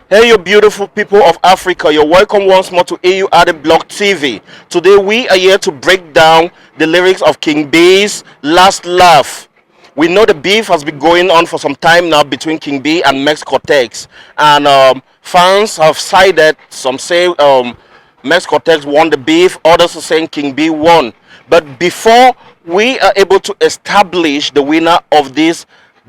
Hey, you beautiful people of Africa. You're welcome once more to AU Added Block TV. Today, we are here to break down the lyrics of King B's Last Laugh. We know the beef has been going on for some time now between King B and Mex Cortez. And fans have sided, some say Mex Cortez won the beef, others are saying King B won. But before we are able to establish the winner of this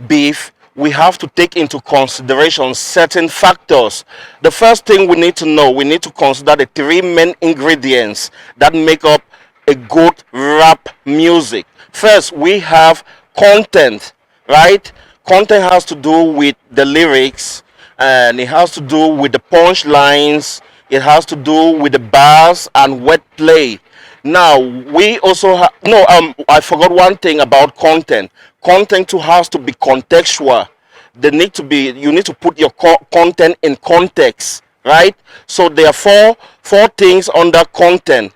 beef, we have to take into consideration certain factors. The first thing we need to know, we need to consider the three main ingredients that make up a good rap music. First, we have content, right? Content has to do with the lyrics, and it has to do with the punchlines, it has to do with the bars and wordplay. Now we also have no. I forgot one thing about content. Content too has to be contextual. They need to be. You need to put your content in context, right? So there are four things under content.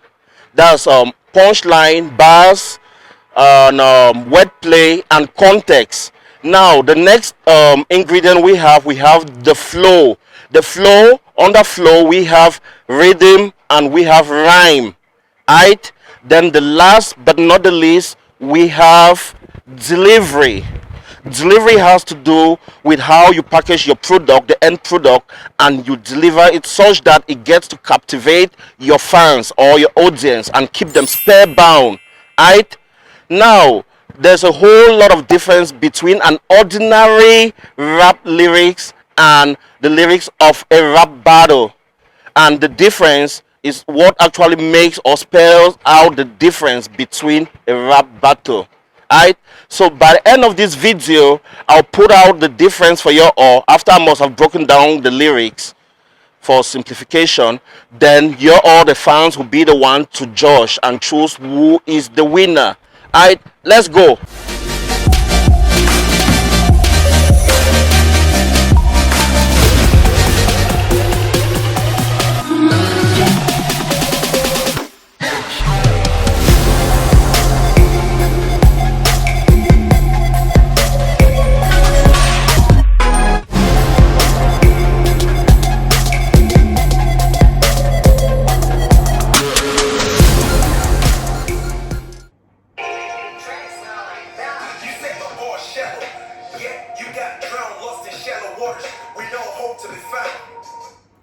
That's punchline, bars, and wordplay and context. Now the next ingredient we have the flow. The flow, under flow we have rhythm and we have rhyme, right? Then the last but not the least, we have delivery. Delivery has to do with how you package your product, the end product, and you deliver it such that it gets to captivate your fans or your audience and keep them spellbound, right? Now, there's a whole lot of difference between an ordinary rap lyrics and the lyrics of a rap battle, and the difference is what actually makes or spells out the difference between a rap battle. Alright, so by the end of this video, I'll put out the difference for you all after I must have broken down the lyrics for simplification. Then you all, the fans, will be the one to judge and choose who is the winner. Alright, let's go.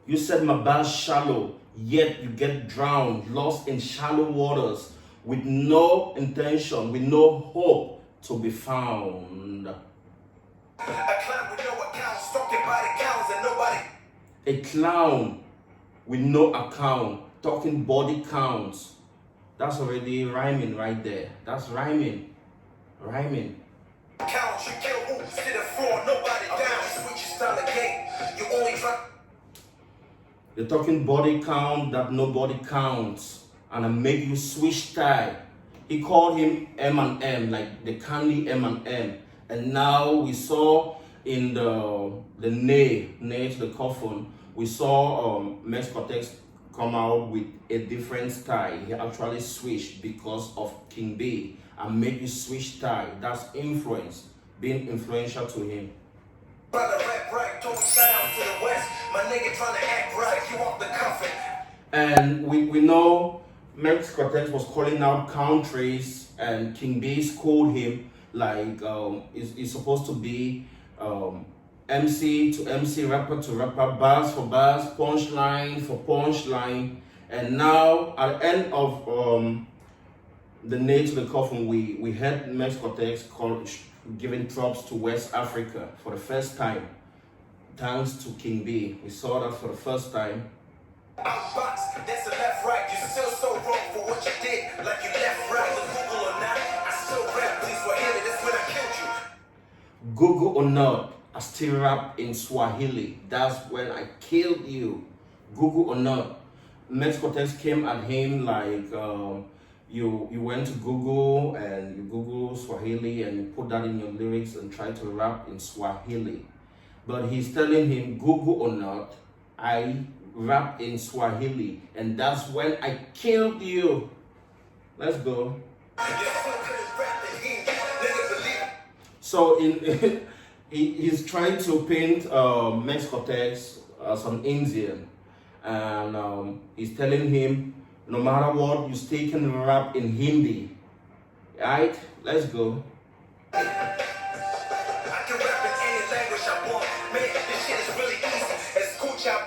You said my bars shallow, yet you get drowned, lost in shallow waters, with no intention, with no hope to be found. A clown with no account, talking body counts and nobody. A clown with no account, talking body counts. That's already rhyming right there. That's rhyming. Rhyming. Count, you kill who? Sit the floor, nobody down. Switch your style again. You only try. You're talking body count that nobody counts, and I make you switch tie. He called him M&M, like the candy M&M. And now we saw in the nail to the coffin, we saw Mex Cortez come out with a different style. He actually switched because of King B and make you switch style. That's influence, being influential to him. And we know Mex Cortez was calling out countries, and King B called him like it's supposed to be MC to MC, rapper to rapper, bars for bars, punchline for punchline. And now at the end of the nail to the coffin, we heard Mex Cortez giving props to West Africa for the first time, thanks to King B. We saw that for the first time. That's a left right. You're still so wrong for what you did. Like you left right. Google or not, I still rap in Swahili. That's when I killed you. Google or not, I still rap in Swahili. That's when I killed you. Google or not. Mex Cortez came at him like you went to Google and you Google Swahili and you put that in your lyrics and try to rap in Swahili. But he's telling him, Google or not, I rap in Swahili, and that's when I killed you. Let's go. So he's trying to paint Mex Cortez some Indian, and he's telling him, no matter what, you still can rap in Hindi. Right? Let's go. I can rap in any language I want. Man, this shit is really easy. It's cool, chop.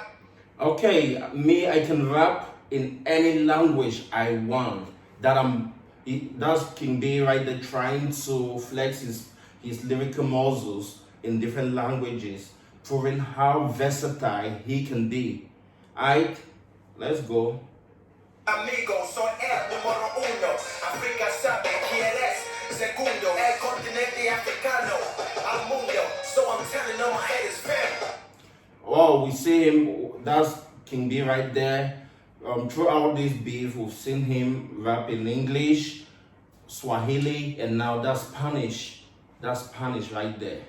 Okay, me, I can rap in any language I want. That's King B right there trying to flex his lyrical muscles in different languages, proving how versatile he can be. Alright, let's go. Amigo, soy el número uno. Africa sabe quién es. Segundo, el continente africano. Al mundo, so I'm telling them my head is fam. Oh, we see him. That's King B right there. Throughout this beef, we've seen him rap in English, Swahili, and now that's Spanish. That's Spanish right there.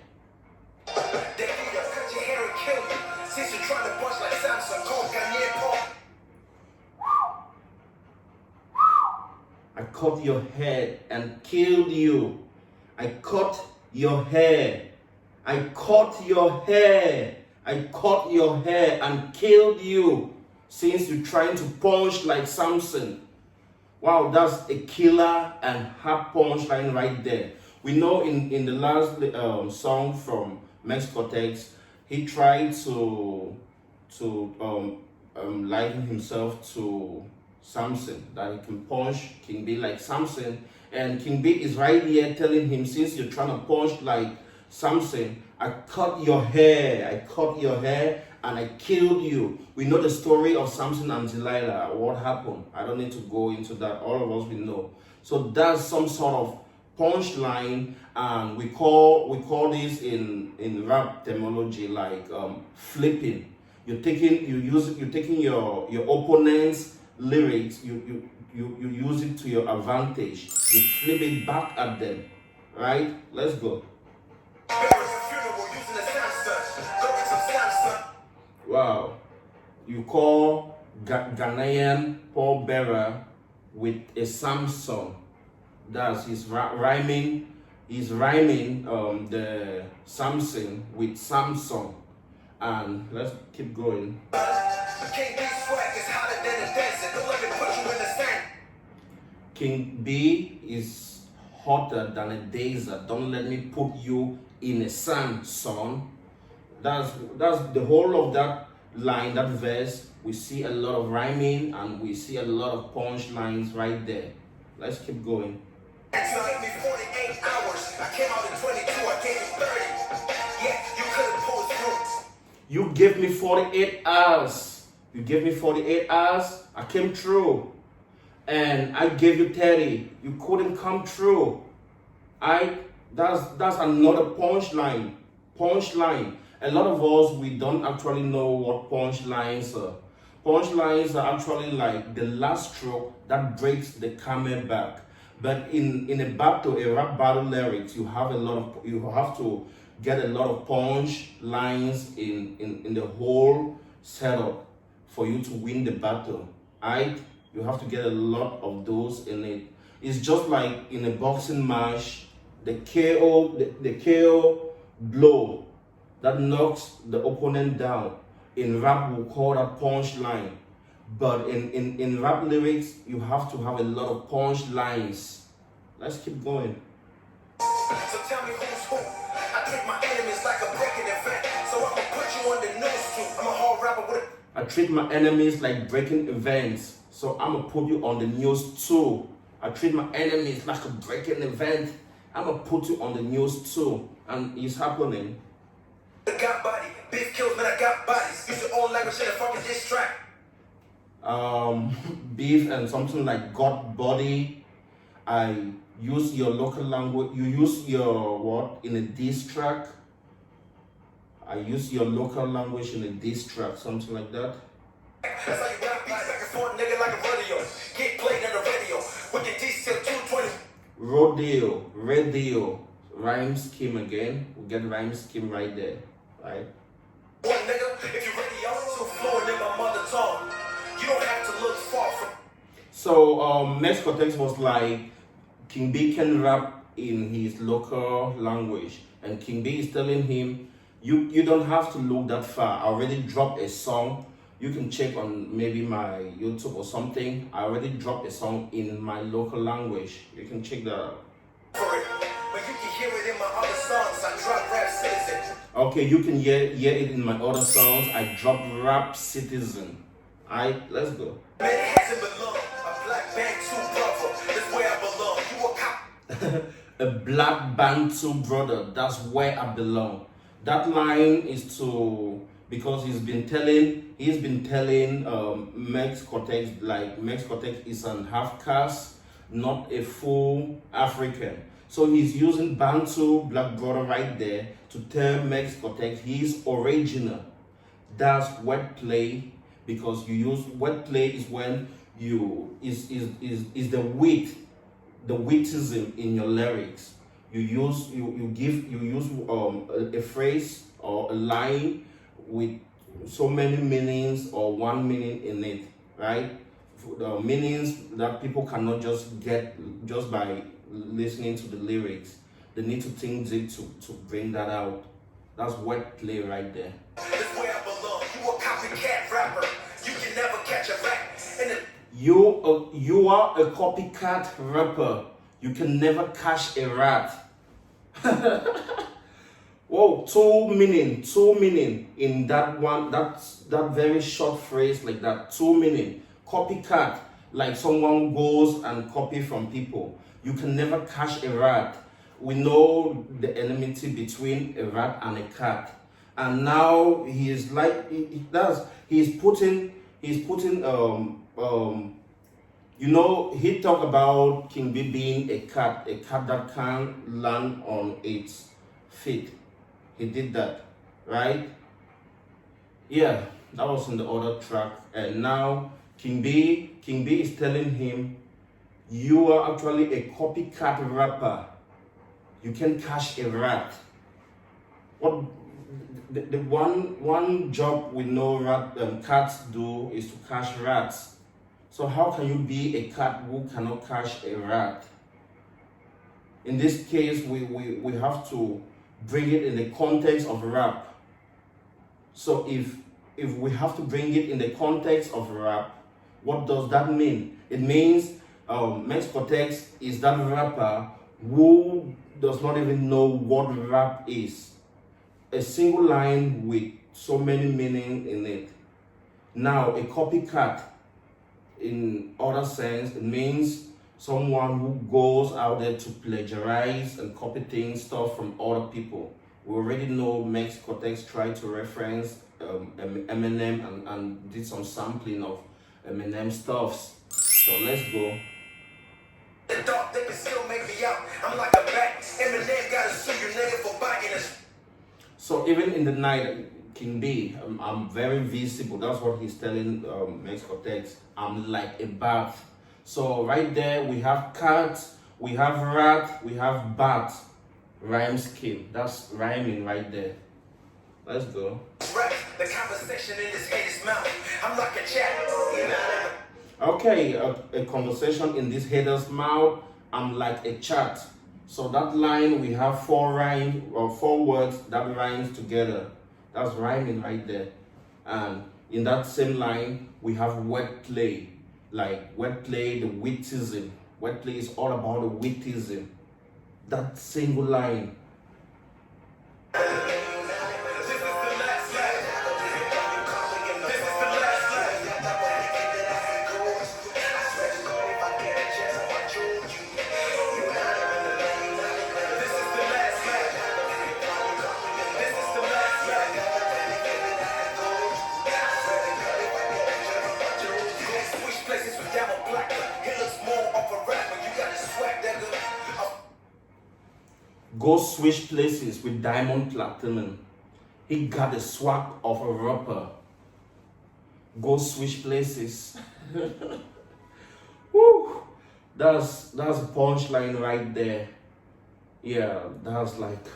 I cut your hair and killed you. I cut your hair. I cut your hair. I cut your hair and killed you. Since you're trying to punch like Samson. Wow, that's a killer and hard punchline right there. We know in the last song from Mex Cortez, he tried to liken himself to Samson, that he can punch King B like Samson. And King B is right here telling him, since you're trying to punch like Samson, I cut your hair, and I killed you. We know the story of Samson and Delilah, what happened. I don't need to go into that, all of us we know. So that's some sort of punchline, and we call this in rap terminology like flipping. You're taking your opponent's lyrics, you use it to your advantage. You flip it back at them. Right? Let's go. Wow, you call Ghanaian pallbearer with a Samsung. That's his rhyming. He's rhyming the Samson with Samsung. And let's keep going. King B is hotter than a desert. Don't let me put you in a sand, son. That's the whole of that line, that verse. We see a lot of rhyming and we see a lot of punchlines right there. Let's keep going. You gave me 48 hours. I came out in 22. I gave you 30. Yeah, you couldn't pull through. You gave me 48 hours. You gave me 48 hours. I came through. And I gave you 30. You couldn't come through. That's another punchline. Punchline. A lot of us, we don't actually know what punchlines are. Punchlines are actually like the last stroke that breaks the camel back. But in a battle, a rap battle lyrics, you have to get a lot of punch lines in the whole setup for you to win the battle. Right? You have to get a lot of those in it. It's just like in a boxing match, the KO blow that knocks the opponent down. In rap, we'll call that punch line. But in rap lyrics, you have to have a lot of punch lines. Let's keep going. So tell me who's who. I treat my enemies like a breaking event. So I'm gonna put you on the news too. I'm a hard rapper with I treat my enemies like breaking events. So I'm gonna put you on the news too. I treat my enemies like a breaking event. I'm gonna put you on the news too. And it's happening. I got body. Beef kills, man, I got bodies. Use your own language in a fucking diss track. Beef and something like got body. I use your local language. You use your what in a diss track. I use your local language in a diss track, something like that. That's how you rap back and forth, nigga, like a rodeo. Get played on the radio. With your diss till 220. Radio, rhyme scheme again. We get rhyme scheme right there, right? One nigga, if you're ready, I'm so fluent in my mother tongue. You don't have to look far from. So Mex Cortez was like, King B can rap in his local language, and King B is telling him, You don't have to look that far. I already dropped a song. You can check on maybe my YouTube or something. I already dropped a song in my local language. You can check that out. But you can hear it in my other songs. I drop Rap Citizen. Okay, you can hear it in my other songs. I drop Rap Citizen. Alright, let's go. A black Bantu brother, that's where I belong. That line is to, because he's been telling Mex Cortez, like Mex Cortez is an half caste, not a full African. So he's using Bantu black brother right there to tell Mex Cortez he's original. That's wordplay, because you use wordplay is when you is the wit, the wittism in your lyrics. You use a phrase or a line with so many meanings or one meaning in it, right? The meanings that people cannot just get just by listening to the lyrics. They need to think deep to bring that out. That's wordplay right there. That's where I belong. You a copycat rapper. You can never catch a rat. You are a copycat rapper. You can never catch a rat. Whoa, two meaning in that one, that very short phrase like that. Two meaning. Copycat, like someone goes and copy from people. You can never catch a rat. We know the enmity between a rat and a cat, and now he's putting you know, he talked about King B being a cat that can't land on its feet. He did that, right? Yeah, that was in the other track. And now King B is telling him, you are actually a copycat rapper. You can catch a rat. What the one job we know cats do is to catch rats. So how can you be a cat who cannot catch a rat? In this case, we have to bring it in the context of rap. So if we have to bring it in the context of rap, what does that mean? It means Mex Cortez is that rapper who does not even know what rap is. A single line with so many meanings in it. Now, a copycat, in other sense, it means someone who goes out there to plagiarize and copy things, stuff from other people. We already know Mex Cortez tried to reference Eminem and did some sampling of Eminem stuffs. So let's go. So even in the night, King B, I'm very visible. That's what he's telling Mex Cortez. I'm like a bat. So right there we have cat, we have rat, we have bat. Rhyme scheme. That's rhyming right there. Let's go. The conversation in this hater's mouth. I'm like a chat. Okay, a conversation in this hater's mouth. I'm like a chat. So that line, we have four words that rhymes together. That's rhyming right there. And in that same line, we have wordplay. Like wordplay, the wittism. Wordplay is all about the wittism. That single line. Go switch places with Diamond Platinum. He got the swag of a rapper. Go switch places. Woo! That's a punchline right there. Yeah, that's like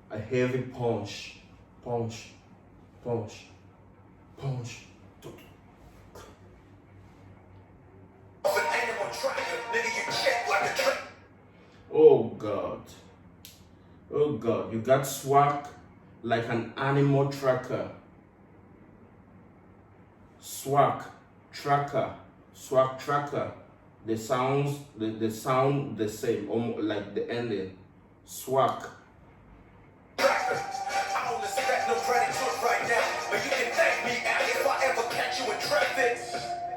a heavy punch. Punch. Punch. Punch. Oh God. Oh God, you got swag like an animal tracker. Swag tracker, swag tracker. The sounds, the sound the same, almost like the ending. Swag. I don't expect no gratitude right now, but you can thank me if I ever catch you in traffic.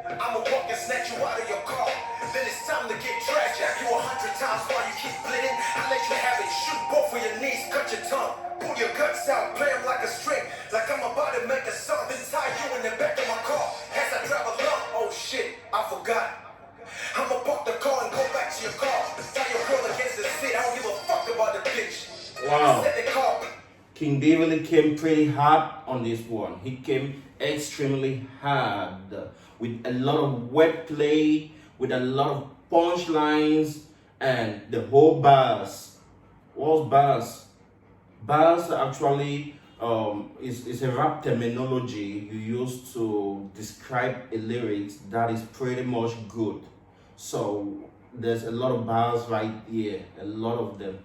I'ma walk and snatch you out of your car. Then it's time to get trash. Jab you 100 times while you keep bleeding. I let you have it. Shoot both of your knees, cut your tongue, pull your guts out, play them like a string, like I'm about to make a song. Then tie you in the back of my car as I drive along. Oh shit, I forgot. I'ma park the car and go back to your car. Tie your girl against the seat. I don't give a fuck about the bitch. Wow. King D really came pretty hard on this one. He came extremely hard with a lot of wordplay, with a lot of punchlines, and the whole bars. What's bars? Bars actually is a rap terminology you use to describe a lyrics that is pretty much good. So there's a lot of bars right here, a lot of them.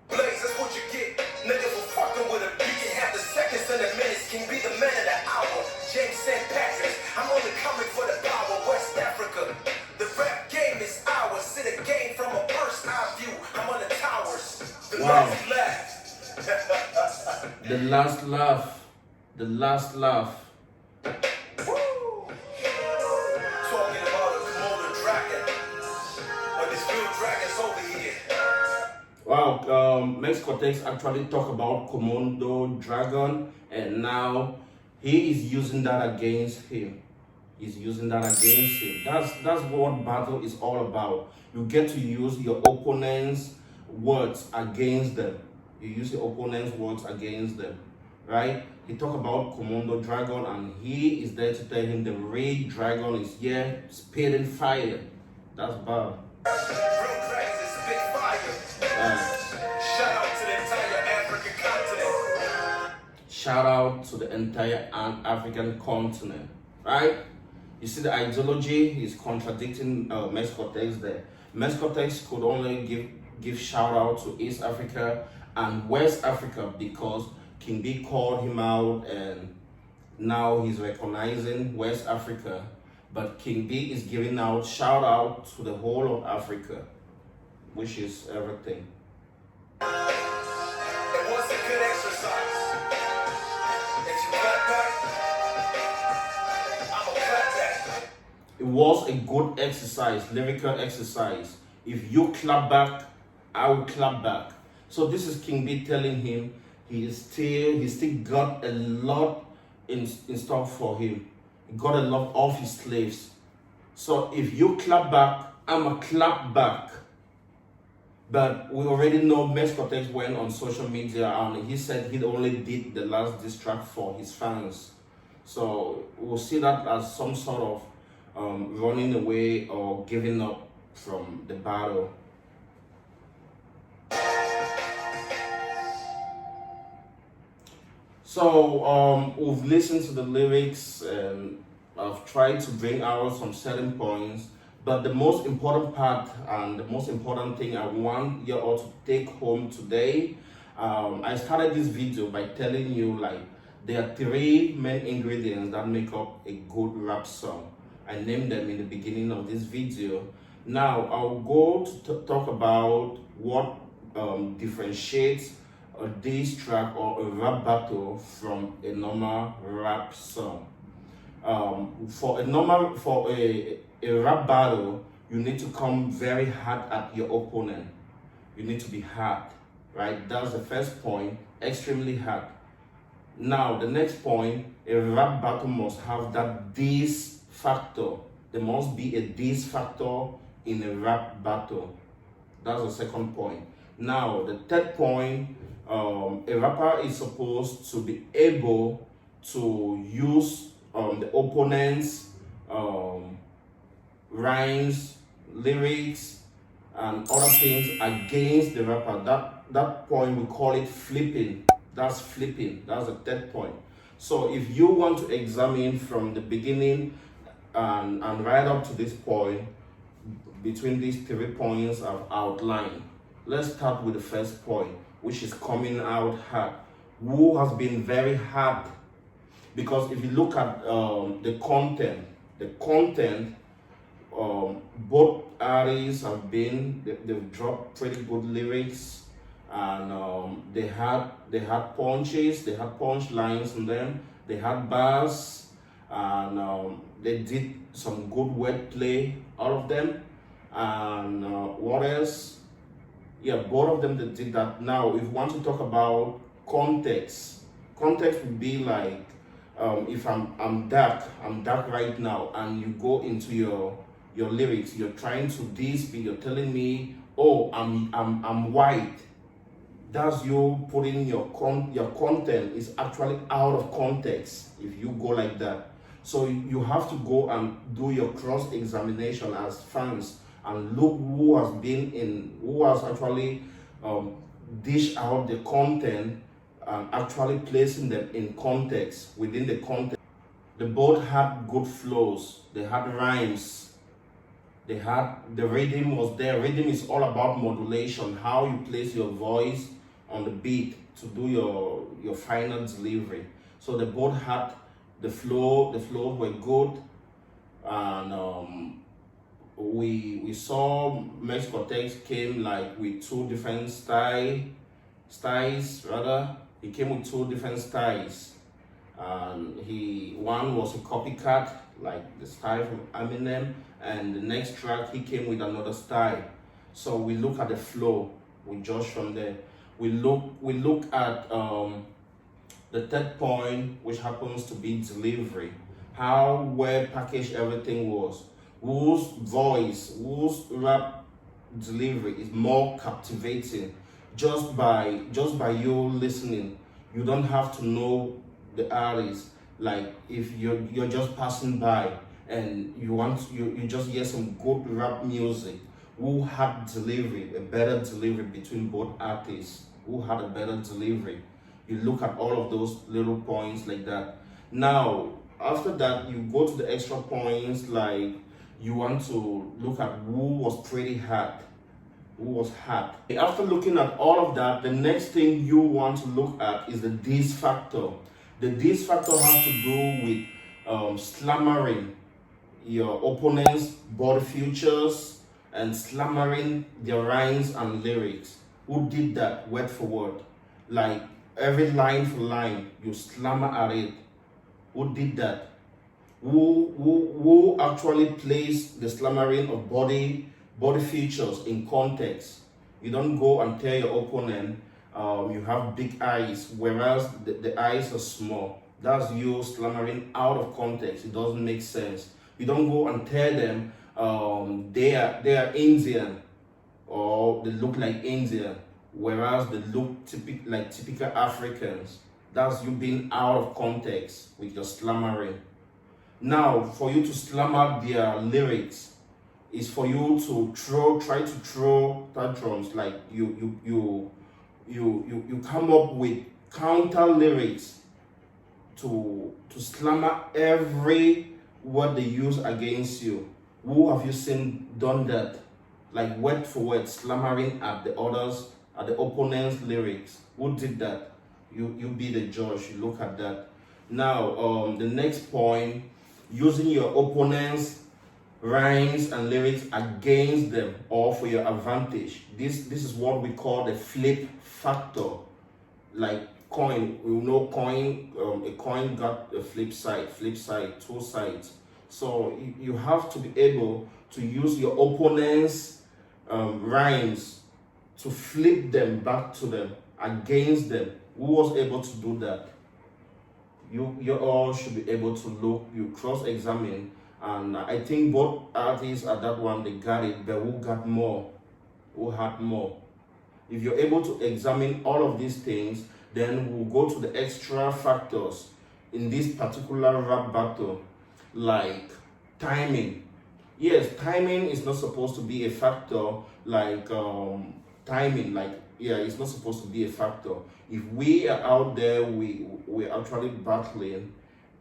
Blaze, that's what you get. Nigga for fucking with a beat. You have the seconds and the minutes. Can be the man of the hour. James St. Patrick. I'm only coming for the power. West Africa. The rap game is ours. See the game from a bird's eye view. I'm on the towers. The last laugh. The last laugh. The last laugh. Wow, Mex Cortez actually talk about Commando Dragon, and now he is using that against him. He's using that against him. That's what battle is all about. You get to use your opponent's words against them. You use your opponent's words against them, right? He talk about Commando Dragon, and he is there to tell him the real dragon is here, spitting fire. That's bad. Shout out to the entire African continent, right? You see the ideology is contradicting Mex Cortez there. Mex Cortez could only give shout out to East Africa and West Africa because King B called him out, and now he's recognizing West Africa. But King B is giving out shout out to the whole of Africa, which is everything. It was a good exercise. It was a good exercise, lyrical exercise. If you clap back, I will clap back. So this is King B telling him he still got a lot in store for him. He got a lot of his slaves. So if you clap back, I'ma clap back. But we already know Mex Cortez went on social media and he said he only did the last diss track for his fans. So we'll see that as some sort of running away or giving up from the battle. So we've listened to the lyrics and I've tried to bring out some certain points. But the most important part and the most important thing I want you all to take home today, I started this video by telling you like there are 3 main ingredients that make up a good rap song. I named them in the beginning of this video. Now I'll go to talk about what differentiates a diss track or a rap battle from a normal rap song. For a rap battle, you need to come very hard at your opponent. You need to be hard, right? That's the first point, extremely hard. Now, the next point, a rap battle must have that diss factor. There must be a diss factor in a rap battle. That's the second point. Now, the third point, a rapper is supposed to be able to use the opponent's rhymes, lyrics, and other things against the rapper. That point we call it flipping. That's flipping. That's the third point. So if you want to examine from the beginning and right up to this point, between these 3 points I've outlined, let's start with the first point, which is coming out hard. Who has been very hard, because if you look at the content, both artists have been, they've dropped pretty good lyrics, and they had punches, they had punch lines in them, they had bars, and they did some good wordplay, all of them. And what else? Yeah, both of them, they did that. Now, if you want to talk about context would be like, if I'm dark right now, and you go into your lyrics, you're trying to diss me, you're telling me, oh, I'm white. That's you putting your content is actually out of context if you go like that. So you have to go and do your cross examination as fans, and look who has actually dish out the content, and actually placing them in context, within the context. They both had good flows, they had rhymes, they had, the rhythm was there. Rhythm is all about modulation, how you place your voice on the beat to do your final delivery. So they both had the flows were good. And we saw Mex Cortez came like with two different styles rather. He came with two different styles, and one was a copycat, like the style from Eminem, and the next track he came with another style. So we look at the flow, we judge from there. We look at the third point, which happens to be delivery, how well packaged everything was, whose voice, whose rap delivery is more captivating. Just by you listening, you don't have to know the artist. Like if you're just passing by and you just hear some good rap music, who had delivery, a better delivery between both artists, who had a better delivery. You look at all of those little points like that. Now, after that, you go to the extra points, like you want to look at who was pretty hard, who was hard. After looking at all of that, the next thing you want to look at is the diss factor. The diss factor has to do with slammering your opponent's body features and slammering their rhymes and lyrics. Who did that word for word? Like every line for line, you slammer at it. Who did that? Who actually placed the slammering of body features in context? You don't go and tell your opponent you have big eyes, whereas the eyes are small. That's you slammering out of context. It doesn't make sense. You don't go and tell them they are Indian, or they look like Indian, whereas they look typical Africans. That's you being out of context with your slammering. Now, for you to slammer their lyrics is for you to try to throw tantrums, like you come up with counter lyrics to slammer every word they use against you. Who have you seen done that? Like word for word, slammering at the opponent's lyrics. Who did that? You be the judge. You look at that. Now, the next point, using your opponent's rhymes and lyrics against them or for your advantage. This is what we call the flip factor. Like coin, we know coin. A coin got a flip side, two sides. So you have to be able to use your opponent's rhymes to flip them back to them, against them. Who was able to do that? You all should be able to look, you cross-examine, and I think both artists at that one, they got it, but who got more? Who had more? If you're able to examine all of these things, then we'll go to the extra factors in this particular rap battle, like timing. Yes, timing is not supposed to be a factor, like timing, like, yeah, it's not supposed to be a factor. If we are out there, we're actually battling,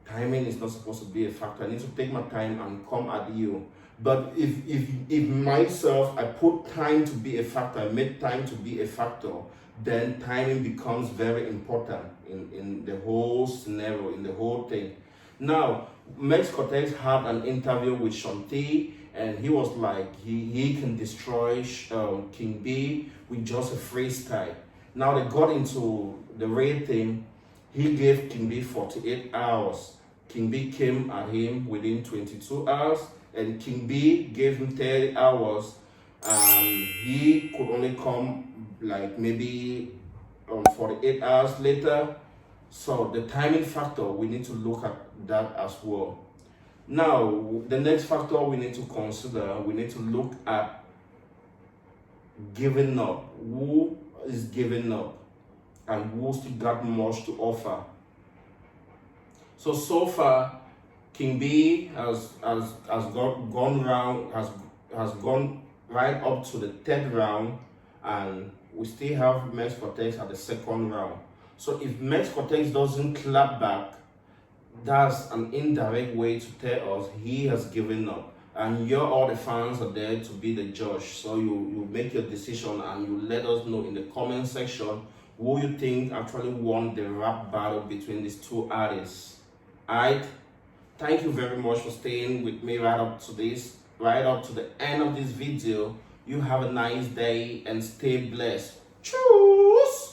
timing is not supposed to be a factor. I need to take my time and come at you. But if myself, I put time to be a factor, I made time to be a factor, then timing becomes very important in the whole scenario, in the whole thing. Now, Mex Cortez had an interview with Shanti, and he was like, he can destroy King B with just a freestyle. Now they got into the real thing. He gave King B 48 hours. King B came at him within 22 hours, and King B gave him 30 hours, and he could only come like maybe 48 hours later. So the timing factor, we need to look at that as well. Now, the next factor we need to consider, we need to look at giving up. Who is giving up and who still got much to offer? So far, King B has gone right up to the third round, and we still have Mex Cortez at the second round. So if Mex Cortez doesn't clap back, that's an indirect way to tell us he has given up. And all the fans are there to be the judge. So you make your decision and you let us know in the comment section who you think actually won the rap battle between these two artists. Alright? Thank you very much for staying with me right up to the end of this video. You have a nice day and stay blessed. Choose!